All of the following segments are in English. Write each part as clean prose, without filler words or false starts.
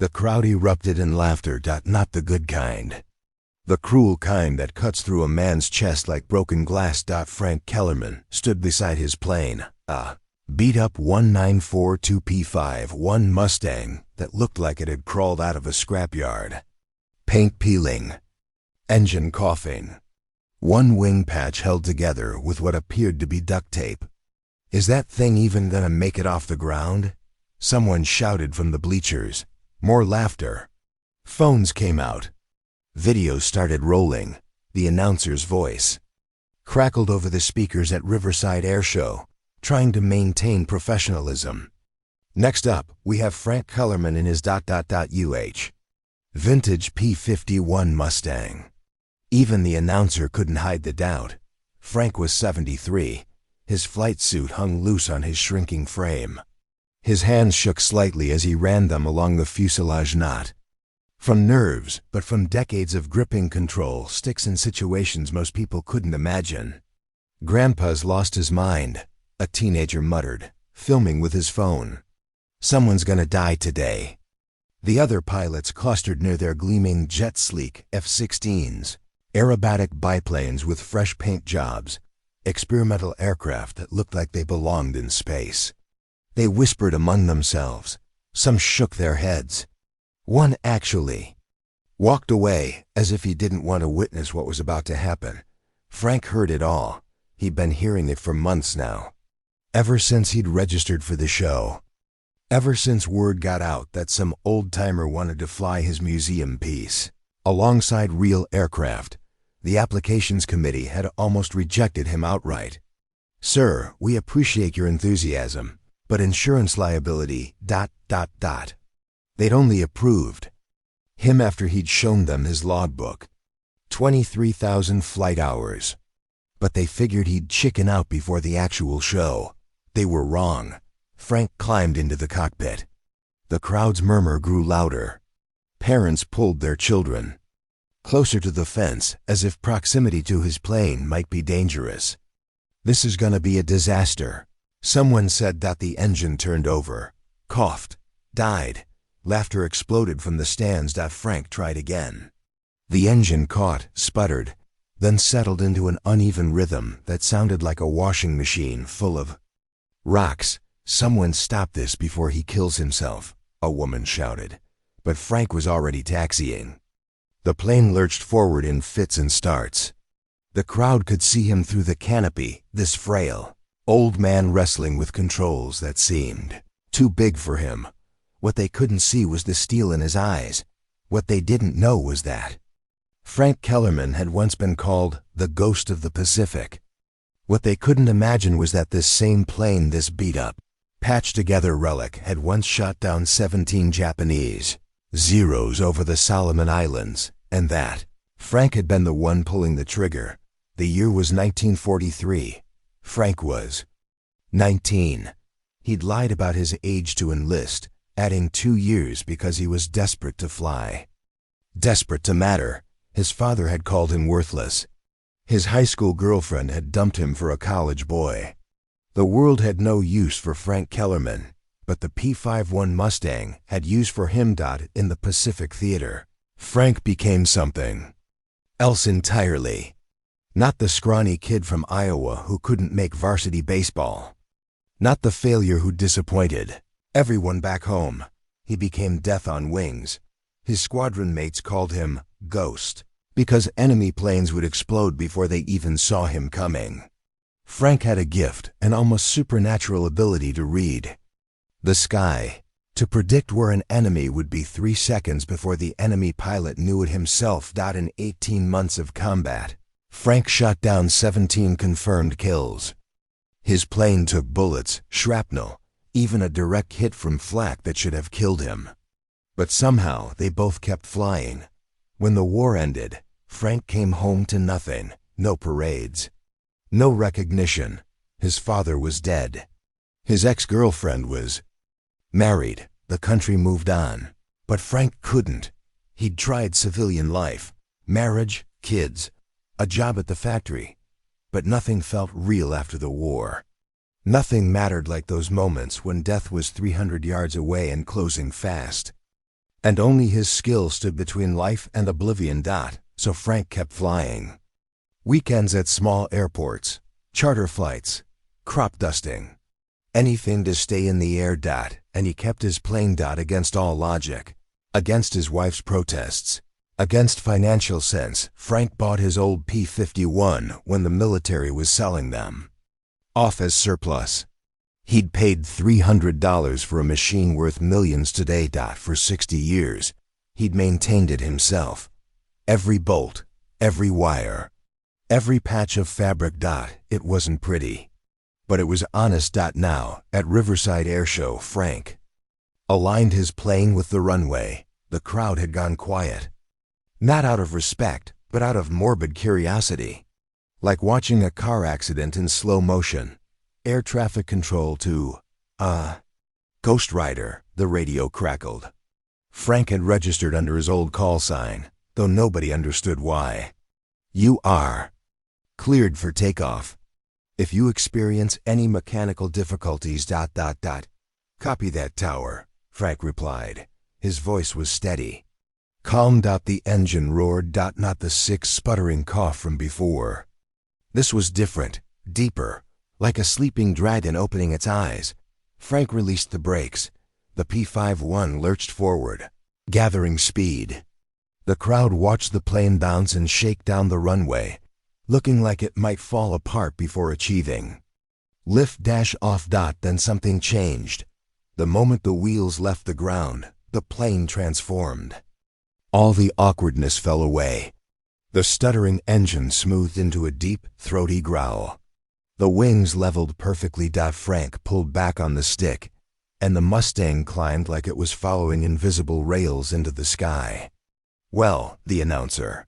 The crowd erupted in laughter, not the good kind. The cruel kind that cuts through a man's chest like broken glass. Frank Kellerman stood beside his plane, a beat-up 1942 P51 Mustang that looked like it had crawled out of a scrapyard. Paint peeling, engine coughing, one wing patch held together with what appeared to be duct tape. "Is that thing even gonna make it off the ground?" Someone shouted from the bleachers. More laughter. Phones came out. Video started rolling. The announcer's voice crackled over the speakers at Riverside Air Show, trying to maintain professionalism. "Next up, we have Frank Kellerman in his ... vintage P51 Mustang." Even the announcer couldn't hide the doubt. Frank was 73. His flight suit hung loose on his shrinking frame. His hands shook slightly as he ran them along the fuselage, not from nerves, but from decades of gripping control sticks in situations most people couldn't imagine. "Grandpa's lost his mind," a teenager muttered, filming with his phone. "Someone's gonna die today." The other pilots clustered near their gleaming jet-sleek F-16s, aerobatic biplanes with fresh paint jobs, experimental aircraft that looked like they belonged in space. They whispered among themselves. Some shook their heads. One actually walked away as if he didn't want to witness what was about to happen. Frank heard it all. He'd been hearing it for months now. Ever since he'd registered for the show. Ever since word got out that some old-timer wanted to fly his museum piece alongside real aircraft, the applications committee had almost rejected him outright. "Sir, we appreciate your enthusiasm, but insurance liability ... They'd only approved him after he'd shown them his logbook. 23,000 flight hours. But they figured he'd chicken out before the actual show. They were wrong. Frank climbed into the cockpit. The crowd's murmur grew louder. Parents pulled their children closer to the fence as if proximity to his plane might be dangerous. "This is gonna be a disaster." Someone said that the engine turned over, coughed, died. Laughter exploded from the stands. Frank tried again. The engine caught, sputtered, then settled into an uneven rhythm that sounded like a washing machine full of rocks. "Someone stop this before he kills himself," a woman shouted. But Frank was already taxiing. The plane lurched forward in fits and starts. The crowd could see him through the canopy, this frail old man wrestling with controls that seemed too big for him. What they couldn't see was the steel in his eyes. What they didn't know was that Frank Kellerman had once been called the Ghost of the Pacific. What they couldn't imagine was that this same plane, this beat-up, patched-together relic, had once shot down 17 Japanese Zeros over the Solomon Islands, and that Frank had been the one pulling the trigger. The year was 1943. Frank was 19. He'd lied about his age to enlist, adding 2 years because he was desperate to fly. Desperate to matter. His father had called him worthless. His high school girlfriend had dumped him for a college boy. The world had no use for Frank Kellerman, but the P51 Mustang had use for him. In the Pacific Theater, Frank became something else entirely. Not the scrawny kid from Iowa who couldn't make varsity baseball. Not the failure who disappointed everyone back home. He became death on wings. His squadron mates called him Ghost because enemy planes would explode before they even saw him coming. Frank had a gift, an almost supernatural ability to read the sky, to predict where an enemy would be 3 seconds before the enemy pilot knew it himself. In 18 months of combat, Frank shot down 17 confirmed kills. His plane took bullets, shrapnel, even a direct hit from flak that should have killed him. But somehow they both kept flying. When the war ended, Frank came home to nothing. No parades. No recognition. His father was dead. His ex-girlfriend was married. The country moved on. But Frank couldn't. He'd tried civilian life, marriage, kids, a job at the factory. But nothing felt real after the war. Nothing mattered like those moments when death was 300 yards away and closing fast. And only his skill stood between life and oblivion. So Frank kept flying. Weekends at small airports, charter flights, crop dusting. Anything to stay in the air. And he kept his plane. Against all logic. Against his wife's protests. Against financial sense. Frank bought his old P-51 when the military was selling them off as surplus. He'd paid $300 for a machine worth millions today. For 60 years, he'd maintained it himself. Every bolt, every wire, every patch of fabric. It wasn't pretty, but it was honest. Now, at Riverside Airshow, Frank aligned his plane with the runway. The crowd had gone quiet. Not out of respect, but out of morbid curiosity. Like watching a car accident in slow motion. Air traffic control to, Ghost Rider, the radio crackled. Frank had registered under his old call sign, though nobody understood why. You are cleared for takeoff. If you experience any mechanical difficulties, copy that, tower, Frank replied. His voice was steady. Calm. The engine roared. Not the sick, sputtering cough from before. This was different, deeper. Like a sleeping dragon opening its eyes. Frank released the brakes. The P-51 lurched forward, gathering speed. The crowd watched the plane bounce and shake down the runway, looking like it might fall apart before achieving lift-off. Then something changed. The moment the wheels left the ground, the plane transformed. All the awkwardness fell away. The stuttering engine smoothed into a deep, throaty growl. The wings leveled perfectly. Frank pulled back on the stick, and the Mustang climbed like it was following invisible rails into the sky. Well, the announcer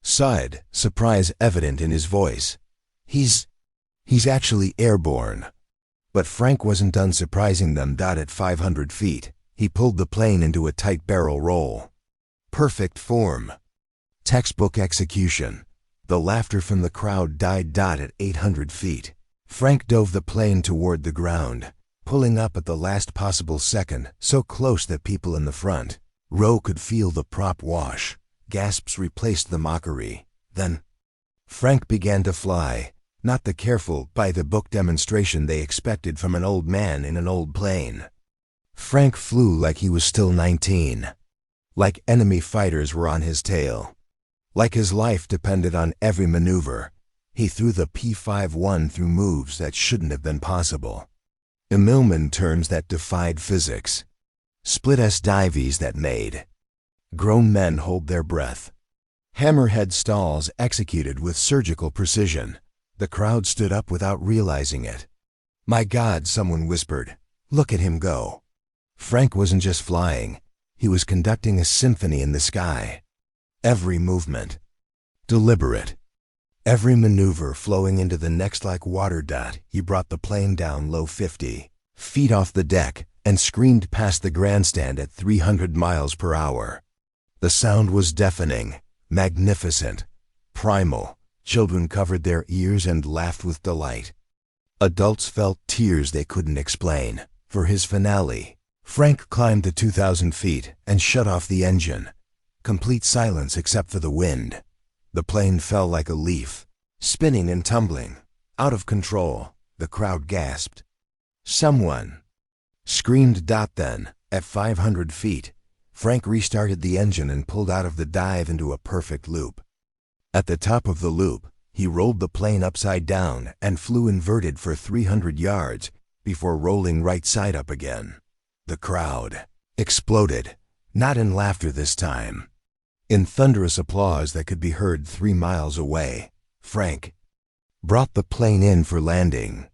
sighed, surprise evident in his voice. He's actually airborne. But Frank wasn't done surprising them. At 500 feet, he pulled the plane into a tight barrel roll. Perfect form. Textbook execution. The laughter from the crowd died. At 800 feet, Frank dove the plane toward the ground, pulling up at the last possible second, so close that people in the front row could feel the prop wash. Gasps replaced the mockery. Then Frank began to fly, not the careful, by-the-book demonstration they expected from an old man in an old plane. Frank flew like he was still 19. Like enemy fighters were on his tail. Like his life depended on every maneuver. He threw the P-51 through moves that shouldn't have been possible. Millman turns that defied physics. Split-S dives that made grown men hold their breath. Hammerhead stalls executed with surgical precision. The crowd stood up without realizing it. My God, someone whispered. Look at him go. Frank wasn't just flying. He was conducting a symphony in the sky. Every movement deliberate. Every maneuver flowing into the next like water. He brought the plane down low 50 feet off the deck and screamed past the grandstand at 300 miles per hour. The sound was deafening, magnificent, primal. Children covered their ears and laughed with delight. Adults felt tears they couldn't explain. For his finale, Frank climbed to 2,000 feet and shut off the engine. Complete silence except for the wind. The plane fell like a leaf, spinning and tumbling, out of control. The crowd gasped. Someone screamed. Then, at 500 feet, Frank restarted the engine and pulled out of the dive into a perfect loop. At the top of the loop, he rolled the plane upside down and flew inverted for 300 yards before rolling right side up again. The crowd exploded, not in laughter this time. In thunderous applause that could be heard 3 miles away. Frank brought the plane in for landing.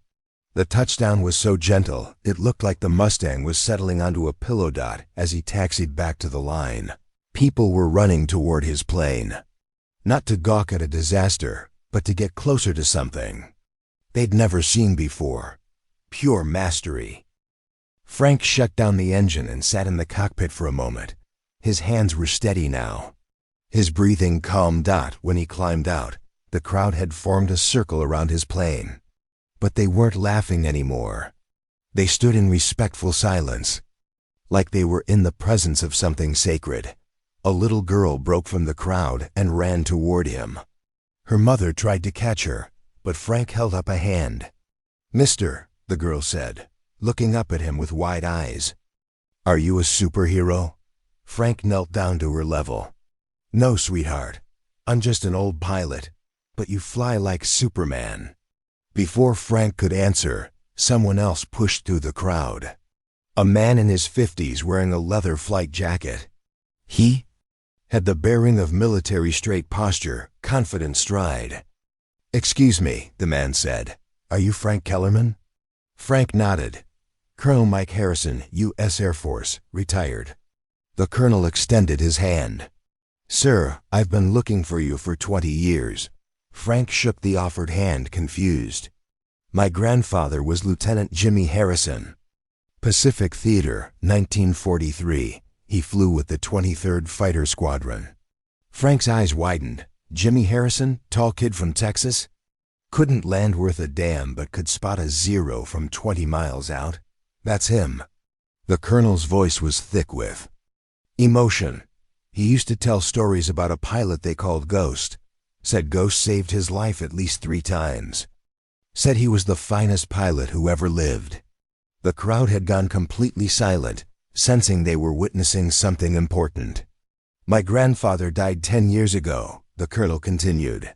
The touchdown was so gentle, it looked like the Mustang was settling onto a pillow. As he taxied back to the line, people were running toward his plane. Not to gawk at a disaster, but to get closer to something they'd never seen before. Pure mastery. Frank shut down the engine and sat in the cockpit for a moment. His hands were steady now. His breathing calmed. When he climbed out, the crowd had formed a circle around his plane. But they weren't laughing anymore. They stood in respectful silence. like they were in the presence of something sacred. A little girl broke from the crowd and ran toward him. Her mother tried to catch her, but Frank held up a hand. "Mister," the girl said, looking up at him with wide eyes. "Are you a superhero?" Frank knelt down to her level. "No, sweetheart. I'm just an old pilot, but you fly like Superman." Before Frank could answer, someone else pushed through the crowd. A man in his 50s wearing a leather flight jacket. He had the bearing of military straight posture, confident stride. "Excuse me," the man said. "Are you Frank Kellerman?" Frank nodded. "Colonel Mike Harrison, U.S. Air Force, retired." The colonel extended his hand. "Sir, I've been looking for you for 20 years. Frank shook the offered hand, confused. "My grandfather was Lieutenant Jimmy Harrison. Pacific Theater, 1943. He flew with the 23rd Fighter Squadron." Frank's eyes widened. Jimmy Harrison, tall kid from Texas? Couldn't land worth a damn but could spot a zero from 20 miles out. That's him. The colonel's voice was thick with emotion. He used to tell stories about a pilot they called Ghost. Said Ghost saved his life at least 3 times. Said he was the finest pilot who ever lived. The crowd had gone completely silent, sensing they were witnessing something important. "My grandfather died 10 years ago," the colonel continued.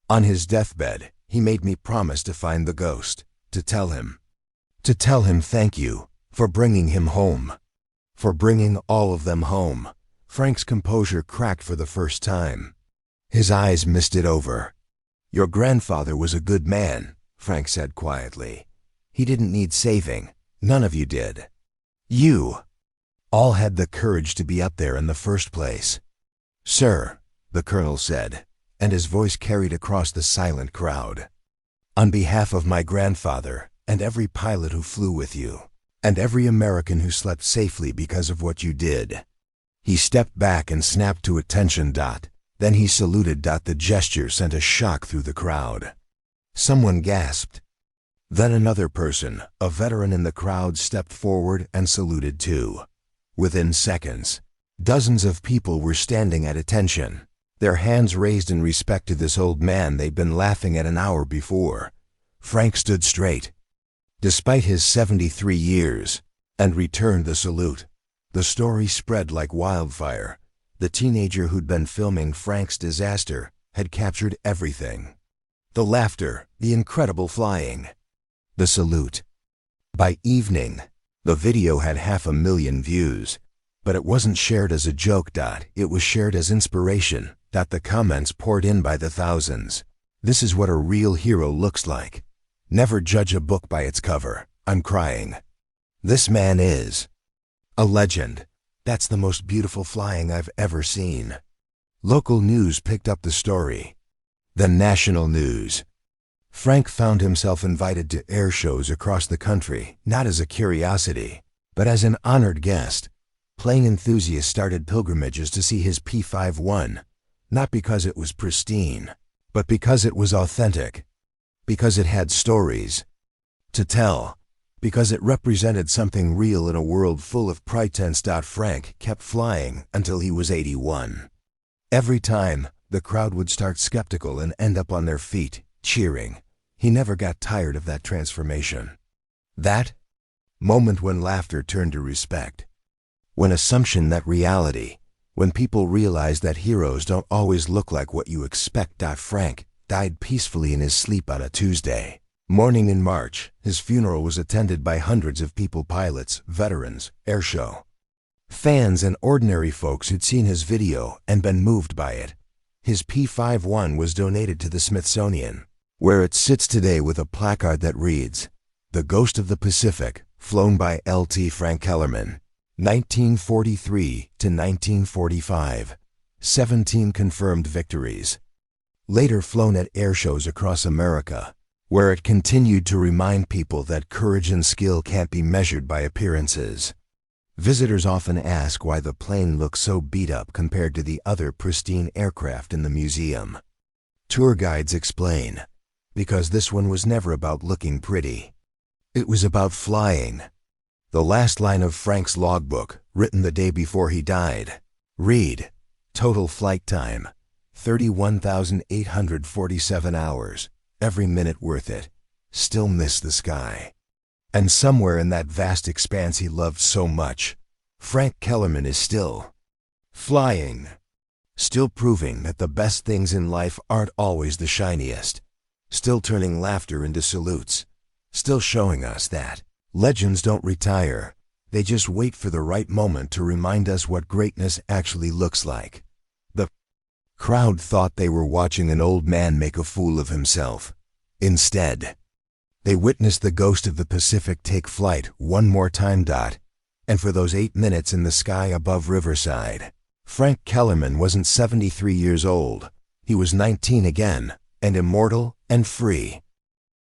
"On his deathbed, he made me promise to find the ghost, to tell him thank you for bringing him home. For bringing all of them home." Frank's composure cracked for the first time. His eyes misted over. "Your grandfather was a good man," Frank said quietly. "He didn't need saving. None of you did. You all had the courage to be up there in the first place." "Sir," the colonel said, and his voice carried across the silent crowd. "On behalf of my grandfather and every pilot who flew with you, and every American who slept safely because of what you did." He stepped back and snapped to attention. Then he saluted. The gesture sent a shock through the crowd. Someone gasped. Then another person, a veteran in the crowd, stepped forward and saluted too. Within seconds, dozens of people were standing at attention, their hands raised in respect to this old man they'd been laughing at an hour before. Frank stood straight, despite his 73 years, and returned the salute. The story spread like wildfire. The teenager who'd been filming Frank's disaster had captured everything. The laughter, the incredible flying, the salute. By evening, the video had 500,000 views, but it wasn't shared as a joke. It was shared as inspiration. The comments poured in by the thousands. "This is what a real hero looks like. Never judge a book by its cover. I'm crying. This man is a legend. That's the most beautiful flying I've ever seen." Local news picked up the story. Then national news. Frank found himself invited to air shows across the country, not as a curiosity, but as an honored guest. Plane enthusiasts started pilgrimages to see his P-51, not because it was pristine, but because it was authentic, because it had stories to tell, because it represented something real in a world full of pretense. Frank kept flying until he was 81. Every time, the crowd would start skeptical and end up on their feet, cheering. He never got tired of that transformation. That moment when laughter turned to respect. When assumption met reality. When people realized that heroes don't always look like what you expect. Frank died peacefully in his sleep on a Tuesday morning in March. His funeral was attended by hundreds of people, pilots, veterans, airshow fans, and ordinary folks who'd seen his video and been moved by it. His P-51 was donated to the Smithsonian, where it sits today with a placard that reads, "The Ghost of the Pacific, flown by Lt. Frank Kellerman, 1943 to 1945, 17 confirmed victories." Later flown at airshows across America, where it continued to remind people that courage and skill can't be measured by appearances. Visitors often ask why the plane looks so beat up compared to the other pristine aircraft in the museum. Tour guides explain, because this one was never about looking pretty. It was about flying. The last line of Frank's logbook, written the day before he died. Read, total flight time, 31,847 hours, every minute worth it. Still miss the sky. And somewhere in that vast expanse he loved so much, Frank Kellerman is still flying. Still proving that the best things in life aren't always the shiniest. Still turning laughter into salutes. Still showing us that legends don't retire. They just wait for the right moment to remind us what greatness actually looks like. The crowd thought they were watching an old man make a fool of himself. Instead, they witnessed the ghost of the Pacific take flight one more time. And for those 8 minutes in the sky above Riverside, Frank Kellerman wasn't 73 years old. He was 19 again, and immortal and free.